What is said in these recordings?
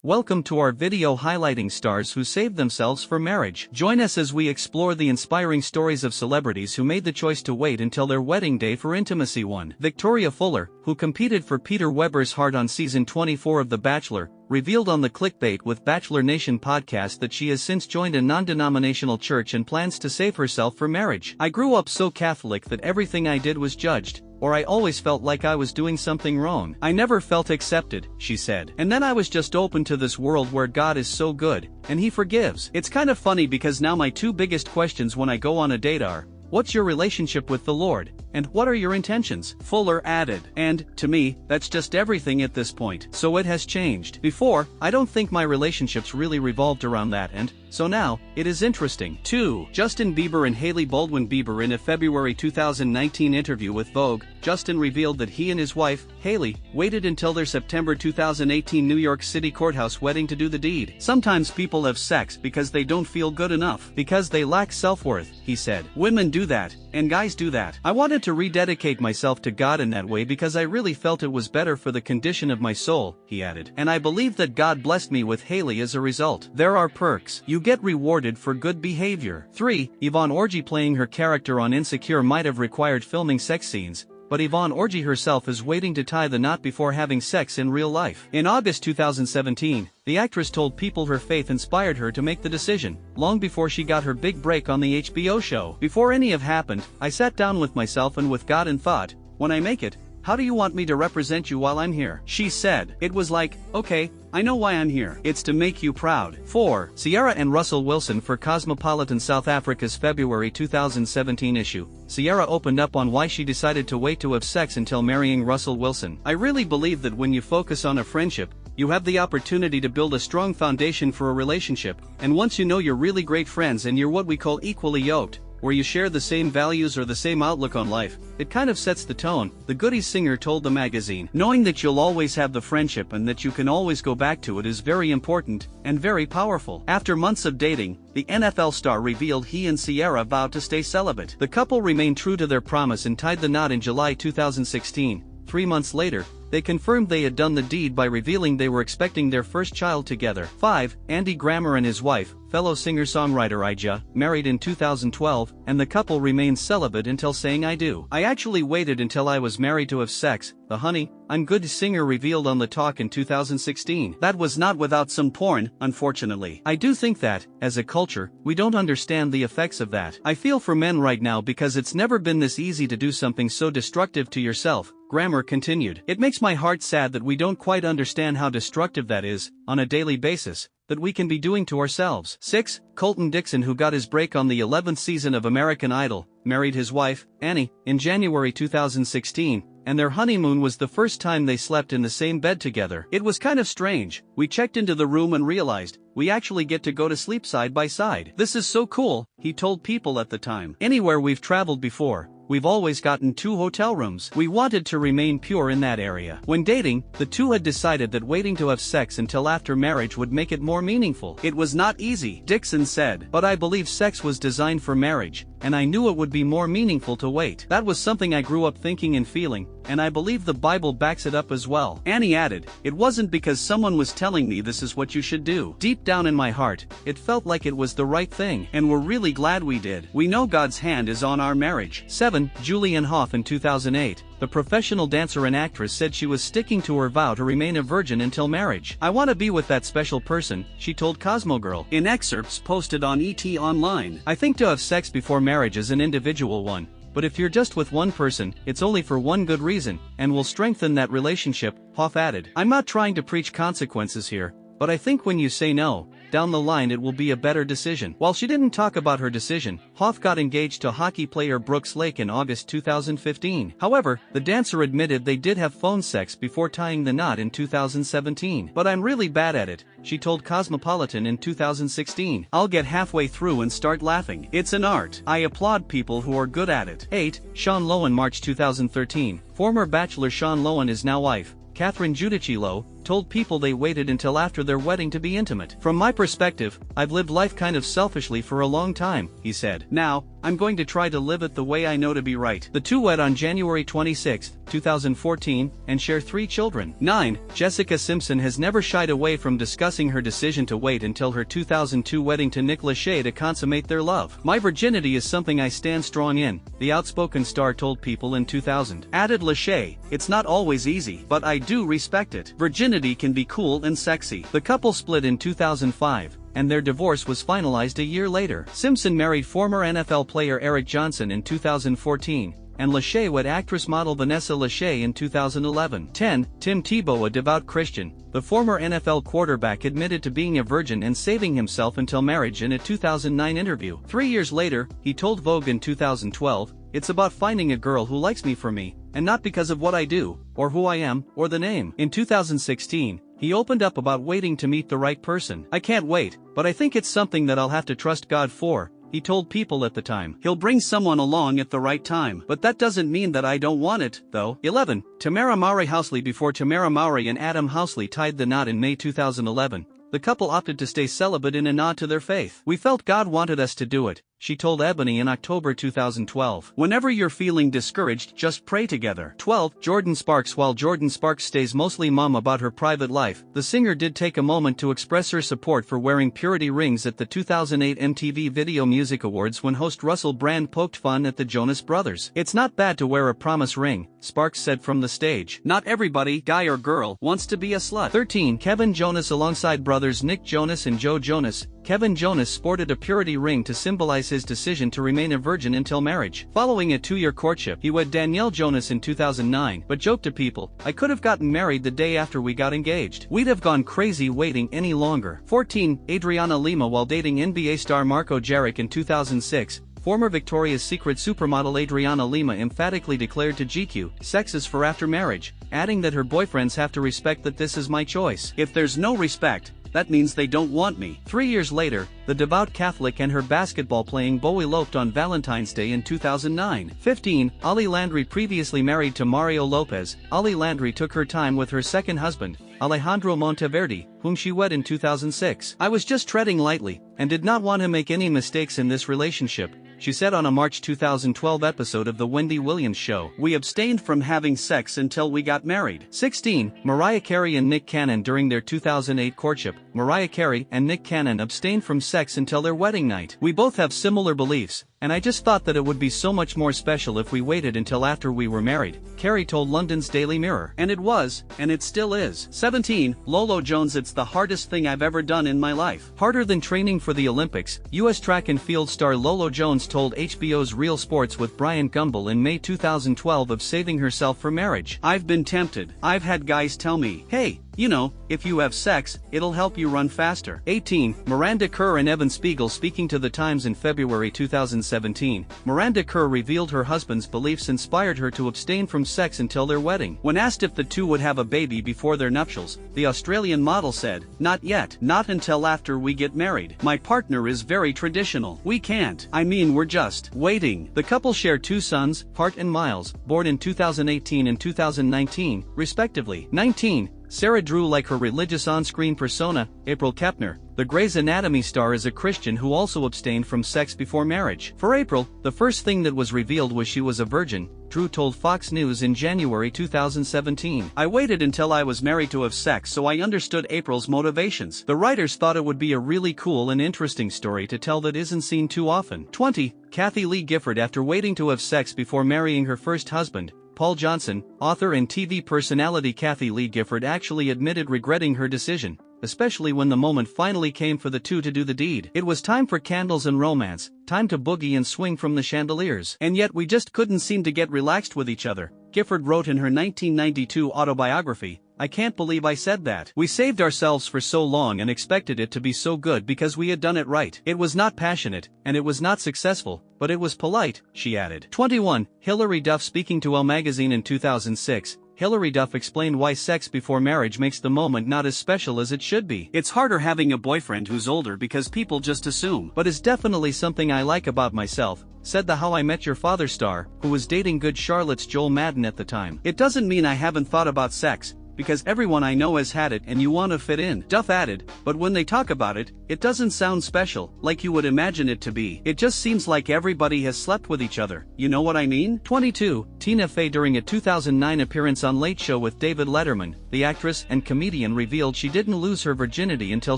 Welcome to our video highlighting stars who saved themselves for marriage. Join us as we explore the inspiring stories of celebrities who made the choice to wait until their wedding day for intimacy. 1. Victoria Fuller, who competed for Peter Weber's heart on season 24 of The Bachelor, revealed on the Clickbait with Bachelor Nation podcast that she has since joined a non-denominational church and plans to save herself for marriage. "I grew up so Catholic that everything I did was judged, or I always felt like I was doing something wrong. I never felt accepted," she said. "And then I was just open to this world where God is so good, and He forgives. It's kind of funny because now my two biggest questions when I go on a date are, what's your relationship with the Lord, and what are your intentions?" Fuller added. "And, to me, that's just everything at this point. So it has changed. Before, I don't think my relationships really revolved around that, and so now, it is interesting." 2. Justin Bieber and HaileyBaldwin. Bieber. In a February 2019 interview with Vogue, Justin revealed that he and his wife, Hailey, waited until their September 2018 New York City courthouse wedding to do the deed. "Sometimes people have sex because they don't feel good enough, because they lack self-worth," he said. "Women do that, and guys do that. I wanted to rededicate myself to God in that way because I really felt it was better for the condition of my soul," he added. "And I believe that God blessed me with Hailey as a result. There are perks. You get rewarded for good behavior." 3. Yvonne Orji. Playing her character on Insecure might have required filming sex scenes, but Yvonne Orji herself is waiting to tie the knot before having sex in real life. In August 2017, the actress told People her faith inspired her to make the decision, long before she got her big break on the HBO show. "Before any of happened, I sat down with myself and with God and thought, when I make it, how do you want me to represent you while I'm here?" she said. "It was like, okay, I know why I'm here. It's to make you proud." 4. Ciara and Russell Wilson. For Cosmopolitan South Africa's February 2017 issue, Ciara opened up on why she decided to wait to have sex until marrying Russell Wilson. "I really believe that when you focus on a friendship, you have the opportunity to build a strong foundation for a relationship, and once you know you're really great friends and you're what we call equally yoked, where you share the same values or the same outlook on life, it kind of sets the tone," the Goodies singer told the magazine. "Knowing that you'll always have the friendship and that you can always go back to it is very important, and very powerful." After months of dating, the NFL star revealed he and Ciara vowed to stay celibate. The couple remained true to their promise and tied the knot in July 2016. 3 months later, they confirmed they had done the deed by revealing they were expecting their first child together. 5. Andy Grammer and his wife, fellow singer-songwriter Ija, married in 2012, and the couple remained celibate until saying "I do. I actually waited until I was married to have sex," the Honey, I'm Good singer revealed on The Talk in 2016. "That was not without some porn, unfortunately. I do think that, as a culture, we don't understand the effects of that. I feel for men right now because it's never been this easy to do something so destructive to yourself," Grammer continued. "It makes my heart sad that we don't quite understand how destructive that is, on a daily basis, that we can be doing to ourselves." 6. Colton Dixon, who got his break on the 11th season of American Idol, married his wife, Annie, in January 2016, and their honeymoon was the first time they slept in the same bed together. "It was kind of strange. We checked into the room and realized, we actually get to go to sleep side by side. This is so cool," he told People at the time. "Anywhere we've traveled before, we've always gotten 2 hotel rooms. We wanted to remain pure in that area." When dating, the two had decided that waiting to have sex until after marriage would make it more meaningful. "It was not easy," Dixon said, "but I believe sex was designed for marriage, and I knew it would be more meaningful to wait. That was something I grew up thinking and feeling, and I believe the Bible backs it up as well." Annie added, "It wasn't because someone was telling me this is what you should do. Deep down in my heart, it felt like it was the right thing, and we're really glad we did. We know God's hand is on our marriage." 7. Julianne Hough. In 2008, the professional dancer and actress said she was sticking to her vow to remain a virgin until marriage. "I want to be with that special person," she told Cosmogirl in excerpts posted on ET Online. "I think to have sex before marriage is an individual one, but if you're just with one person, it's only for one good reason, and will strengthen that relationship," Hough added. "I'm not trying to preach consequences here, but I think when you say no, down the line it will be a better decision." While she didn't talk about her decision, Hough got engaged to hockey player Brooks Lake in August 2015. However, the dancer admitted they did have phone sex before tying the knot in 2017. "But I'm really bad at it," she told Cosmopolitan in 2016. "I'll get halfway through and start laughing. It's an art. I applaud people who are good at it." 8. Sean Lowen. March 2013, former Bachelor Sean Lowen is now wife, Catherine Giudice Lowe, told people they waited until after their wedding to be intimate. "From my perspective, I've lived life kind of selfishly for a long time," he said. "Now, I'm going to try to live it the way I know to be right." The two wed on January 26, 2014, and share 3 children. 9. Jessica Simpson has never shied away from discussing her decision to wait until her 2002 wedding to Nick Lachey to consummate their love. "My virginity is something I stand strong in," the outspoken star told People in 2000. Added Lachey, "It's not always easy, but I do respect it. Virginity can be cool and sexy." The couple split in 2005. And their divorce was finalized a year later. Simpson married former NFL player Eric Johnson in 2014, and Lachey wed actress model Vanessa Lachey in 2011. 10. Tim Tebow, a devout Christian, the former NFL quarterback, admitted to being a virgin and saving himself until marriage in a 2009 interview. 3 years later, he told Vogue in 2012, "It's about finding a girl who likes me for me, and not because of what I do, or who I am, or the name." In 2016, he opened up about waiting to meet the right person. "I can't wait, but I think it's something that I'll have to trust God for," he told People at the time. "He'll bring someone along at the right time, but that doesn't mean that I don't want it, though." 11. Tamara Mowry Housley. Before Tamara Mowry and Adam Housley tied the knot in May 2011, the couple opted to stay celibate in a nod to their faith. "We felt God wanted us to do it," she told Ebony in October 2012. "Whenever you're feeling discouraged, just pray together." 12. Jordan Sparks. While Jordan Sparks stays mostly mum about her private life, the singer did take a moment to express her support for wearing purity rings at the 2008 MTV Video Music Awards when host Russell Brand poked fun at the Jonas Brothers. "It's not bad to wear a promise ring," Sparks said from the stage. "Not everybody, guy or girl, wants to be a slut." 13. KevinJonas. Alongside brothers Nick Jonas and Joe Jonas, KevinJonas sported a purity ring to symbolize his decision to remain a virgin until marriage. Following a 2-year courtship, he wed Danielle Jonas in 2009, but joked to People, "I could have gotten married the day after we got engaged. We'd have gone crazy waiting any longer." 14. Adriana Lima. While dating NBA star Marco Jaric in 2006, former Victoria's Secret supermodel Adriana Lima emphatically declared to GQ, "Sex is for after marriage," adding that her boyfriends have to respect that this is my choice. "If there's no respect, that means they don't want me." 3 years later, the devout Catholic and her basketball-playing beau eloped on Valentine's Day in 2009. 15. Ollie Landry. Previously married to Mario Lopez, Ollie Landry took her time with her second husband, Alejandro Monteverde, whom she wed in 2006. "I was just treading lightly, and did not want to make any mistakes in this relationship," she said on a March 2012 episode of The Wendy Williams Show. "We abstained from having sex until we got married." 16. Mariah Carey and Nick Cannon. During their 2008 courtship, Mariah Carey and Nick Cannon abstained from sex until their wedding night. "We both have similar beliefs, and I just thought that it would be so much more special if we waited until after we were married," Carey told London's Daily Mirror. And it was, and it still is. 17. Lolo Jones. "It's the hardest thing I've ever done in my life." Harder than training for the Olympics, U.S. track and field star Lolo Jones told HBO's Real Sports with Brian Gumbel in May 2012 of saving herself for marriage. "I've been tempted. I've had guys tell me, 'Hey, you know, if you have sex, it'll help you run faster.'" 18. Miranda Kerr and Evan Spiegel. Speaking to The Times in February 2017, Miranda Kerr revealed her husband's beliefs inspired her to abstain from sex until their wedding. When asked if the two would have a baby before their nuptials, the Australian model said, "Not yet. Not until after we get married. My partner is very traditional. We can't. I mean, we're just waiting." The couple share 2 sons, Hart and Miles, born in 2018 and 2019, respectively. 19. Sarah Drew. Like her religious on-screen persona, April Kepner, the Grey's Anatomy star is a Christian who also abstained from sex before marriage. For April, the first thing that was revealed was she was a virgin, Drew told Fox News in January 2017. "I waited until I was married to have sex, so I understood April's motivations." The writers thought it would be a really cool and interesting story to tell that isn't seen too often. 20. Kathie Lee Gifford. After waiting to have sex before marrying her first husband, Paul Johnson, author and TV personality Kathie Lee Gifford actually admitted regretting her decision, especially when the moment finally came for the two to do the deed. "It was time for candles and romance, time to boogie and swing from the chandeliers. And yet we just couldn't seem to get relaxed with each other," Gifford wrote in her 1992 autobiography. "I can't believe I said that. We saved ourselves for so long and expected it to be so good because we had done it right. It was not passionate, and it was not successful, but it was polite," she added. 21. Hilary Duff. Speaking to Elle magazine in 2006, Hilary Duff explained why sex before marriage makes the moment not as special as it should be. "It's harder having a boyfriend who's older because people just assume. But it's definitely something I like about myself," said the How I Met Your Father star, who was dating Good Charlotte's Joel Madden at the time. "It doesn't mean I haven't thought about sex. because everyone I know has had it and you wanna fit in. Duff added, but when they talk about it, it doesn't sound special, like you would imagine it to be. It just seems like everybody has slept with each other, you know what I mean? 22, Tina Fey. During a 2009 appearance on Late Show with David Letterman, the actress and comedian revealed she didn't lose her virginity until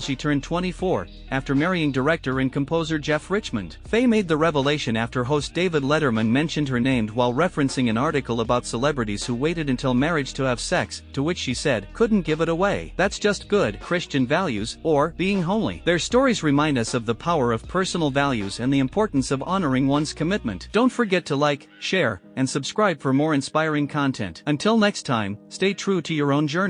she turned 24, after marrying director and composer Jeff Richmond. Fey made the revelation after host David Letterman mentioned her name while referencing an article about celebrities who waited until marriage to have sex, to which she said, "Couldn't give it away. That's just good Christian values," or being homely. Their stories remind us of the power of personal values and the importance of honoring one's commitment. Don't forget to like, share, and subscribe for more inspiring content. Until next time, stay true to your own journey.